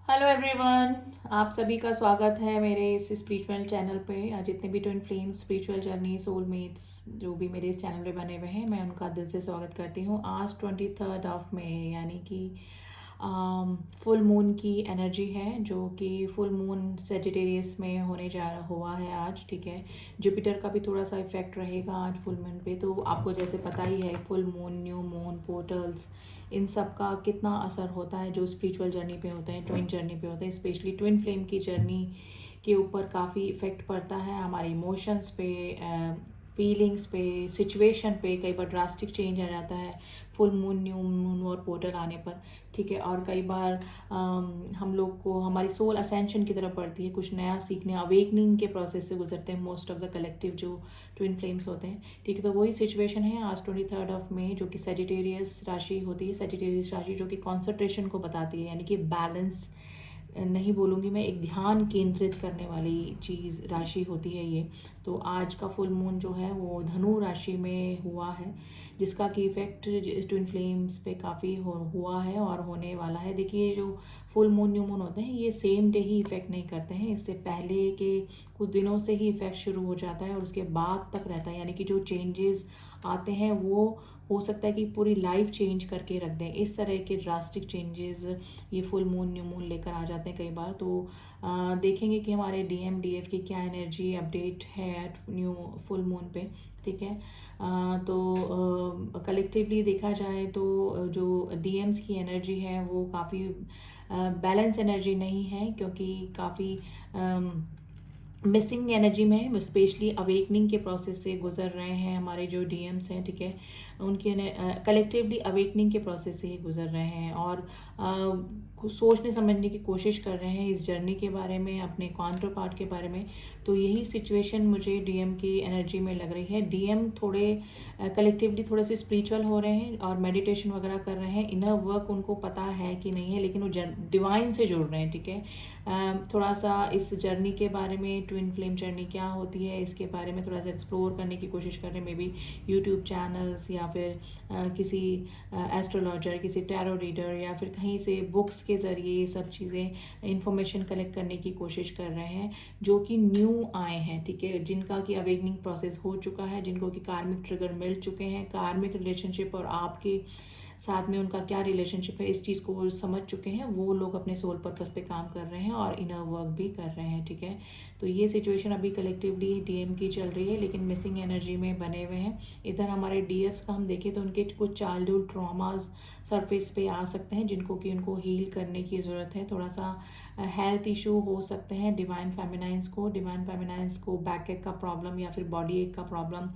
Hello everyone, आप सभी का स्वागत है मेरे इस स्पिरिचुअल चैनल पे। जितने भी twin flames, spiritual journey, soulmates जो भी मेरे इस चैनल पे बने हुए हैं, मैं उनका दिल से स्वागत करती हूँ। आज 23 ऑफ मई यानी कि फुल मून की एनर्जी है, जो कि फुल मून सेजिटेरियस में होने जा रहा हुआ है आज। ठीक है, जुपिटर का भी थोड़ा सा इफेक्ट रहेगा आज फुल मून पे। तो आपको जैसे पता ही है, full moon, new moon, portals, इन सब का कितना असर होता है जो स्पिरिचुअल जर्नी पे होते हैं, ट्विन जर्नी पे होते हैं। स्पेशली ट्विन फ्लेम की जर्नी के ऊपर काफ़ी इफ़ेक्ट पड़ता है, हमारे इमोशंस पे, फीलिंग्स पे, सिचुएशन पे। कई बार ड्रास्टिक चेंज आ जाता है फुल मून, न्यू मून और पोर्टल आने पर। ठीक है, और कई बार हम लोग को हमारी सोल असेंशन की तरफ बढ़ती है, कुछ नया सीखने, अवेकनिंग के प्रोसेस से गुजरते हैं मोस्ट ऑफ द कलेक्टिव जो ट्विन फ्लेम्स होते हैं। ठीक है, तो वही सिचुएशन है आज 23 ऑफ मई, जो कि सेजिटेरियस राशि होती है। सेजिटेरियस राशि जो कि कॉन्सेंट्रेशन को बताती है, यानी कि बैलेंस नहीं बोलूँगी मैं, एक ध्यान केंद्रित करने वाली चीज़ राशि होती है ये। तो आज का फुल मून जो है वो धनु राशि में हुआ है, जिसका कि इफेक्ट ट्विन फ्लेम्स पे काफ़ी हुआ है और होने वाला है। देखिए, जो फुल मून, न्यू मून होते हैं, ये सेम डे ही इफेक्ट नहीं करते हैं, इससे पहले के कुछ दिनों से ही इफेक्ट शुरू हो जाता है और उसके बाद तक रहता है। यानी कि जो चेंजेस आते हैं वो हो सकता है कि पूरी लाइफ चेंज करके रख दें। इस तरह के ड्रास्टिक चेंजेस ये फुल मून, न्यू मून लेकर आ जाते हैं कई बार। तो देखेंगे कि हमारे डीएफ की क्या एनर्जी अपडेट है न्यू फुल मून पे। ठीक है, तो कलेक्टिवली देखा जाए तो जो डीएम्स की एनर्जी है वो काफ़ी बैलेंस एनर्जी नहीं है, क्योंकि काफ़ी मिसिंग एनर्जी में, स्पेशली अवेकनिंग के प्रोसेस से गुजर रहे हैं हमारे जो डीएम्स हैं। ठीक है, उनके कलेक्टिवली अवेकनिंग के प्रोसेस से ही गुजर रहे हैं और कुछ सोचने समझने की कोशिश कर रहे हैं इस जर्नी के बारे में, अपने काउंटर पार्ट के बारे में। तो यही सिचुएशन मुझे डीएम की एनर्जी में लग रही है। डीएम थोड़े कलेक्टिवली थोड़े से स्पिरिचुअल हो रहे हैं और मेडिटेशन वगैरह कर रहे हैं। इनर वर्क उनको पता है कि नहीं है, लेकिन वो डिवाइन से जुड़ रहे हैं। ठीक है, थोड़ा सा इस जर्नी के बारे में, ट्विन फ्लेम जर्नी क्या होती है, इसके बारे में थोड़ा सा एक्सप्लोर करने की कोशिश कर रहे हैं। मे बी यूट्यूब चैनल्स या फिर किसी एस्ट्रोलॉजर, किसी टैरो रीडर या फिर कहीं से बुक्स के ज़रिए ये सब चीज़ें, इंफॉर्मेशन कलेक्ट करने की कोशिश कर रहे हैं, जो कि न्यू आए हैं। ठीक है, जिनका कि अवेकनिंग प्रोसेस हो चुका है, जिनको कि कार्मिक ट्रिगर मिल चुके हैं, कार्मिक रिलेशनशिप और आपके साथ में उनका क्या रिलेशनशिप है, इस चीज़ को वो समझ चुके हैं। वो लोग अपने सोल पर्पस पे काम कर रहे हैं और इनर वर्क भी कर रहे हैं। ठीक है, तो ये सिचुएशन अभी कलेक्टिवली डीएम की चल रही है, लेकिन मिसिंग एनर्जी में बने हुए हैं। इधर हमारे डीएफ्स का हम देखें तो उनके कुछ चाइल्डहुड ट्रॉमास सरफेस पे आ सकते हैं, जिनको कि उनको हील करने की ज़रूरत है। थोड़ा सा हेल्थ इशू हो सकते हैं डिवाइन फेमिनाइंस को बैक एक का प्रॉब्लम या फिर बॉडी एक का प्रॉब्लम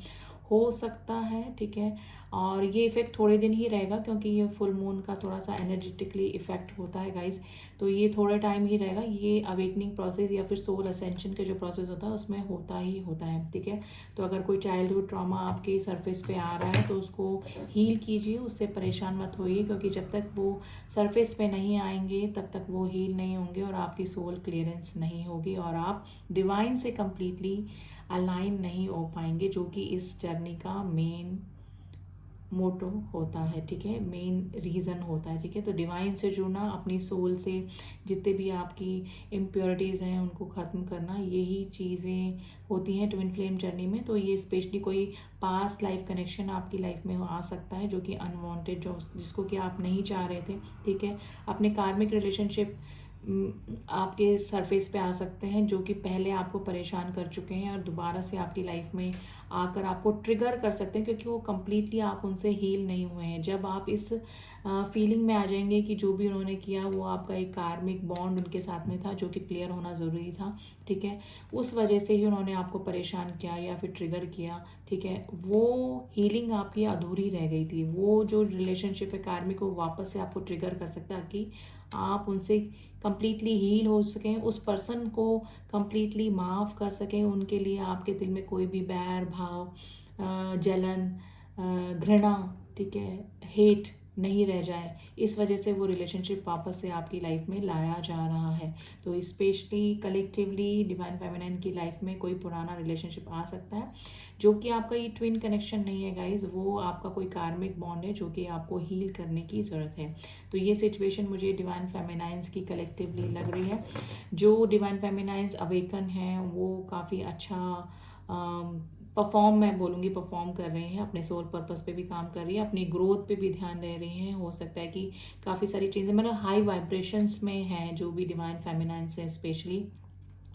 हो सकता है। ठीक है, और ये इफ़ेक्ट थोड़े दिन ही रहेगा, क्योंकि ये फुल मून का थोड़ा सा एनर्जेटिकली इफेक्ट होता है गाइज। तो ये थोड़े टाइम ही रहेगा। ये अवेकनिंग प्रोसेस या फिर सोल असेंशन का जो प्रोसेस होता है उसमें होता ही होता है। ठीक है, तो अगर कोई चाइल्डहुड ट्रॉमा आपके सरफेस पे आ रहा है तो उसको हील कीजिए, उससे परेशान मत होइए, क्योंकि जब तक वो सरफेस पे नहीं आएंगे तब तक वो हील नहीं होंगे और आपकी सोल क्लियरेंस नहीं होगी और आप डिवाइन से कम्प्लीटली अलाइन नहीं हो पाएंगे, जो कि इस जर्नी का मेन मोटो होता है। ठीक है, मेन रीज़न होता है। ठीक है, तो डिवाइन से जुड़ना, अपनी सोल से जितने भी आपकी इम्प्योरिटीज़ हैं उनको ख़त्म करना, यही चीज़ें होती हैं ट्विन फ्लेम जर्नी में। तो ये स्पेशली कोई पास्ट लाइफ कनेक्शन आपकी लाइफ में आ सकता है, जो कि अनवांटेड, जो जिसको कि आप नहीं चाह रहे थे। ठीक है, अपने कार्मिक रिलेशनशिप आपके सरफेस पे आ सकते हैं, जो कि पहले आपको परेशान कर चुके हैं और दोबारा से आपकी लाइफ में आकर आपको ट्रिगर कर सकते हैं, क्योंकि वो कम्प्लीटली आप उनसे हील नहीं हुए हैं। जब आप इस फीलिंग में आ जाएंगे कि जो भी उन्होंने किया वो आपका एक कार्मिक बॉन्ड उनके साथ में था, जो कि क्लियर होना ज़रूरी था। ठीक है, उस वजह से ही उन्होंने आपको परेशान किया या फिर ट्रिगर किया। ठीक है, वो हीलिंग आपकी अधूरी रह गई थी। वो जो रिलेशनशिप है कार्मिक, वो वापस से आपको ट्रिगर कर सकता है कि आप उनसे कंप्लीटली हील हो सकें, उस पर्सन को कंप्लीटली माफ़ कर सकें, उनके लिए आपके दिल में कोई भी बैर भाव, जलन, घृणा, ठीक है, हेट नहीं रह जाए, इस वजह से वो रिलेशनशिप वापस से आपकी लाइफ में लाया जा रहा है। तो स्पेशली कलेक्टिवली डिवाइन फेमिनाइन की लाइफ में कोई पुराना रिलेशनशिप आ सकता है जो कि आपका ये ट्विन कनेक्शन नहीं है गाइज, वो आपका कोई कार्मिक बॉन्ड है जो कि आपको हील करने की ज़रूरत है। तो ये सिचुएशन मुझे डिवाइन फेमिनाइंस की कलेक्टिवली लग रही है। जो डिवाइन फेमिनाइंस अवेकन हैं वो काफ़ी अच्छा परफॉर्म, मैं बोलूँगी परफॉर्म कर रहे हैं, अपने सोल पर्पस पे भी काम कर रही है, अपनी ग्रोथ पे भी ध्यान दे रही हैं। हो सकता है कि काफ़ी सारी चीज़ें मतलब हाई वाइब्रेशंस में हैं जो भी डिवाइन फेमिनाइंस है स्पेशली,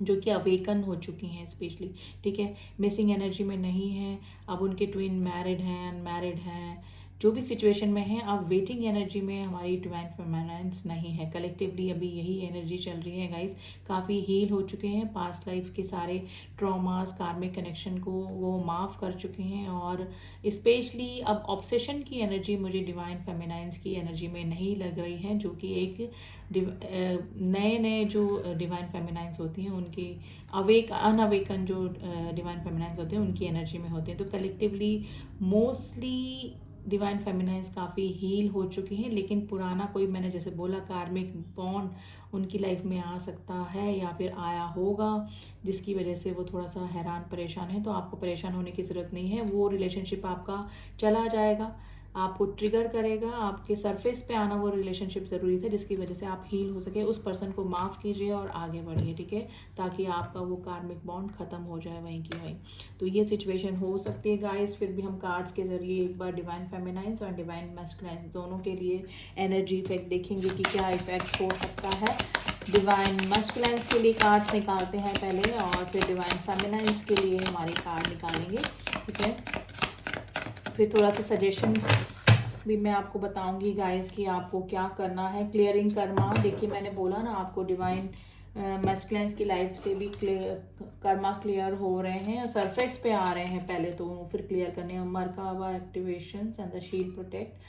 जो कि अवेकन हो चुकी हैं स्पेशली, ठीक है, मिसिंग एनर्जी में नहीं है। अब उनके ट्विन मैरिड हैं, अनमैरिड हैं, जो भी सिचुएशन में है, अब वेटिंग एनर्जी में हमारी डिवाइन फेमिनाइंस नहीं है। कलेक्टिवली अभी यही एनर्जी चल रही है गाइज। काफ़ी हील हो चुके हैं, पास्ट लाइफ के सारे ट्रॉमास, कार्मिक कनेक्शन को वो माफ़ कर चुके हैं। और स्पेशली अब ऑब्सेशन की एनर्जी मुझे डिवाइन फेमिनाइंस की एनर्जी में नहीं लग रही है, जो कि एक नए नए जो डिवाइन फेमिनाइंस होती हैं उनकी अनअवेकन जो डिवाइन फेमिनाइंस होते हैं उनकी एनर्जी में होते हैं। तो कलेक्टिवली मोस्टली डिवाइन फेमिनाइंस काफ़ी हील हो चुकी हैं, लेकिन पुराना कोई, मैंने जैसे बोला, कार्मिक बॉन्ड उनकी लाइफ में आ सकता है या फिर आया होगा, जिसकी वजह से वो थोड़ा सा हैरान परेशान है। तो आपको परेशान होने की ज़रूरत नहीं है, वो रिलेशनशिप आपका चला जाएगा, आपको ट्रिगर करेगा, आपके सरफेस पे आना वो रिलेशनशिप ज़रूरी था जिसकी वजह से आप हील हो सके। उस पर्सन को माफ़ कीजिए और आगे बढ़िए, ठीक है, ताकि आपका वो कार्मिक बॉन्ड ख़त्म हो जाए वहीं की वहीं। तो ये सिचुएशन हो सकती है गाइस। फिर भी हम कार्ड्स के ज़रिए एक बार डिवाइन फेमिनाइंस और डिवाइन मैस्कुलाइंस दोनों के लिए एनर्जी इफेक्ट देखेंगे कि क्या इफेक्ट हो सकता है। डिवाइन मैस्कुलाइंस के लिए कार्ड्स निकालते हैं पहले, और फिर डिवाइन फेमिनाइंस के लिए हमारे कार्ड निकालेंगे, ठीक है। फिर थोड़ा सा सजेशंस भी मैं आपको बताऊंगी गाइस कि आपको क्या करना है। क्लियरिंग कर्मा, देखिए मैंने बोला ना आपको डिवाइन मैस्कुलाइंस की लाइफ से भी कर्मा क्लियर हो रहे हैं और सरफेस पे आ रहे हैं पहले, तो फिर क्लियर करने हैं। Merkaba activation and the shield protect,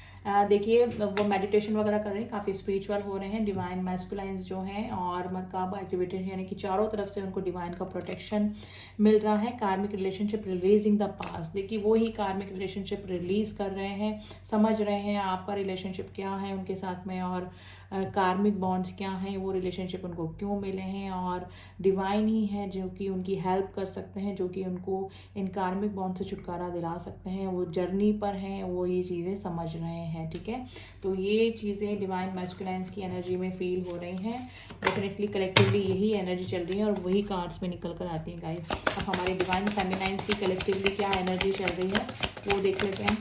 देखिए वो मेडिटेशन वगैरह कर रहे हैं, काफ़ी स्पिरिचुअल हो रहे हैं डिवाइन मैस्कुलाइंस जो हैं। और मरकाबा एक्टिवेशन यानी कि चारों तरफ से उनको डिवाइन का प्रोटेक्शन मिल रहा है। कार्मिक रिलेशनशिप रिलीजिंग द पास्ट, देखिए वो ही कार्मिक रिलेशनशिप रिलीज कर रहे हैं, समझ रहे हैं आपका रिलेशनशिप क्या है उनके साथ में, और कार्मिक बॉन्ड्स क्या हैं, वो रिलेशनशिप उनको क्यों मिले हैं, और डिवाइन ही है जो कि उनकी हेल्प कर सकते हैं, जो कि उनको इन कार्मिक बॉन्ड से छुटकारा दिला सकते हैं। वो जर्नी पर हैं, वो ये चीज़ें समझ रहे हैं, ठीक है। तो ये चीज़ें डिवाइन मैस्कुलाइंस की एनर्जी में फील हो रही हैं। डेफिनेटली कलेक्टिवली यही एनर्जी चल रही है और वही कार्ड्स में निकल कर आती हैं गाइस। अब हमारे डिवाइन फेमिनाइंस की कलेक्टिवली क्या एनर्जी चल रही है वो देख लेते हैं।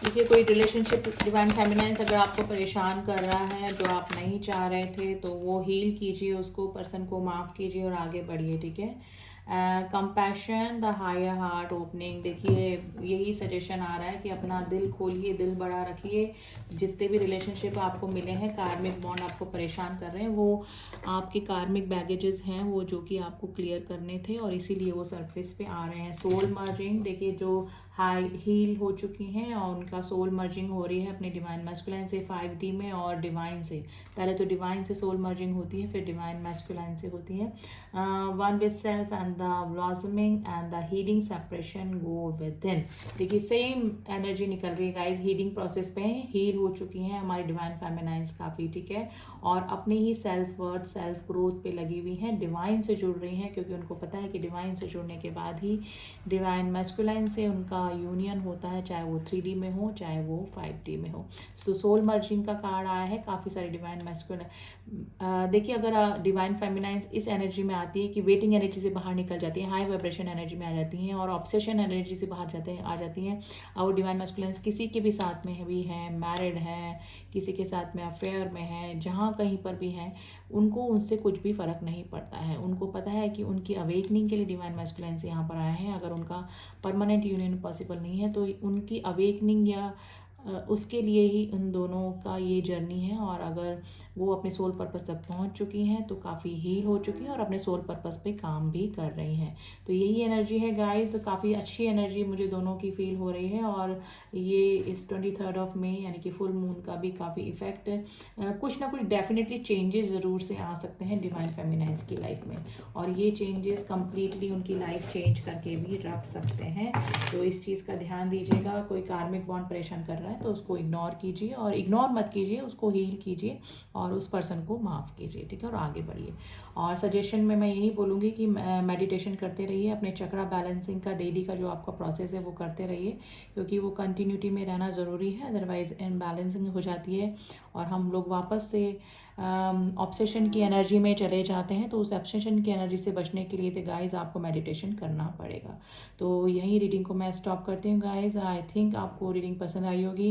देखिए कोई रिलेशनशिप डिवाइन फेमिनाइंस अगर आपको परेशान कर रहा है, जो आप नहीं चाह रहे थे, तो वो हील कीजिए, उसको पर्सन को माफ़ कीजिए और आगे बढ़िए, ठीक है। Compassion the higher heart opening, देखिए यही सजेशन आ रहा है कि अपना दिल खोलिए, दिल बड़ा रखिए। जितने भी रिलेशनशिप आपको मिले हैं, कार्मिक बॉन्ड आपको परेशान कर रहे हैं, वो आपके कार्मिक बैगेजेस हैं, वो जो कि आपको क्लियर करने थे और इसीलिए वो सरफेस पे आ रहे हैं। सोल मर्जिंग, देखिए जो हाई हील हो चुकी हैं और उनका सोल मर्जिंग हो रही है अपने डिवाइन मैस्कुलाइन से 5D में, और डिवाइन से, पहले तो डिवाइन से सोल मर्जिंग होती है, फिर डिवाइन मैस्कुलाइन से होती है। One with self and the blossoming and the healing separation go with in, देखिए सेम एनर्जी निकल रही है गाइज। हीलिंग प्रोसेस पे हील हो चुकी हैं हमारी डिवाइन फेमिनाइंस काफ़ी, ठीक है, और अपने ही सेल्फ वर्थ, सेल्फ ग्रोथ पे लगी हुई हैं, डिवाइन से जुड़ रही हैं, क्योंकि उनको पता है कि डिवाइन से जुड़ने के बाद ही डिवाइन मैस्कुलाइन से उनका यूनियन होता है, चाहे वो 3D में हो चाहे वो 5D में हो। सो सोल मर्जिंग का कार्ड आया है, काफ़ी सारे डिवाइन मैस्कुलाइन, देखिए अगर डिवाइन फेमिनाइंस इस एनर्जी में आती है कि वेटिंग एनर्जी से बाहर निकल जाती है, हाई वाइब्रेशन एनर्जी में आ जाती हैं और ऑब्सेशन एनर्जी से बाहर आ जाती हैं, और डिवाइन मैस्कुलाइंस किसी के भी साथ में भी हैं, मैरिड हैं, किसी के साथ में अफेयर में हैं, जहाँ कहीं पर भी हैं, उनको उनसे कुछ भी फ़र्क नहीं पड़ता है। उनको पता है कि उनकी अवेकनिंग के लिए डिवाइन मैस्कुलाइंस यहाँ पर आए हैं। अगर उनका परमानेंट यूनियन पॉसिबल नहीं है तो उनकी अवेकनिंग या उसके लिए ही उन दोनों का ये जर्नी है। और अगर वो अपने सोल पर्पस तक पहुंच चुकी हैं तो काफ़ी हील हो चुकी हैं और अपने सोल पर्पस पे काम भी कर रही हैं। तो यही एनर्जी है गाइस, काफ़ी अच्छी एनर्जी मुझे दोनों की फील हो रही है। और ये इस 23 ऑफ मई यानी कि फुल मून का भी काफ़ी इफेक्ट, कुछ ना कुछ डेफिनेटली चेंजेस ज़रूर से आ सकते हैं डिवाइन फेमिनाइंस की लाइफ में, और ये चेंजेस कंप्लीटली उनकी लाइफ चेंज करके भी रख सकते हैं। तो इस चीज़ का ध्यान दीजिएगा। कोई कार्मिक बॉन्ड परेशान कर रहा है तो उसको इग्नोर कीजिए, और इग्नोर मत कीजिए, उसको हील कीजिए और उस पर्सन को माफ़ कीजिए, ठीक है, और आगे बढ़िए। और सजेशन में मैं यही बोलूँगी कि मेडिटेशन करते रहिए, अपने चक्रा बैलेंसिंग का डेली का जो आपका प्रोसेस है वो करते रहिए, क्योंकि वो कंटिन्यूटी में रहना ज़रूरी है, अदरवाइज़ इनबैलेंसिंग हो जाती है और हम लोग वापस से ऑब्सेशन की एनर्जी में चले जाते हैं। तो उस ऑब्सेशन की एनर्जी से बचने के लिए तो गाइज आपको मेडिटेशन करना पड़ेगा। तो यही रीडिंग को मैं स्टॉप करती हूँ गाइज। आई थिंक आपको रीडिंग पसंद आई होगी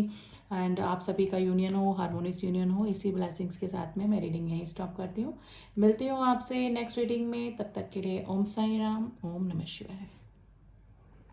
एंड आप सभी का यूनियन हो, हार्मोनियस यूनियन हो। इसी ब्लेसिंग्स के साथ में मैं रीडिंग यहीं स्टॉप करती हूँ। मिलती हूँ आपसे नेक्स्ट रीडिंग में, तब तक के लिए ओम साई राम, ओम नमः शिवाय।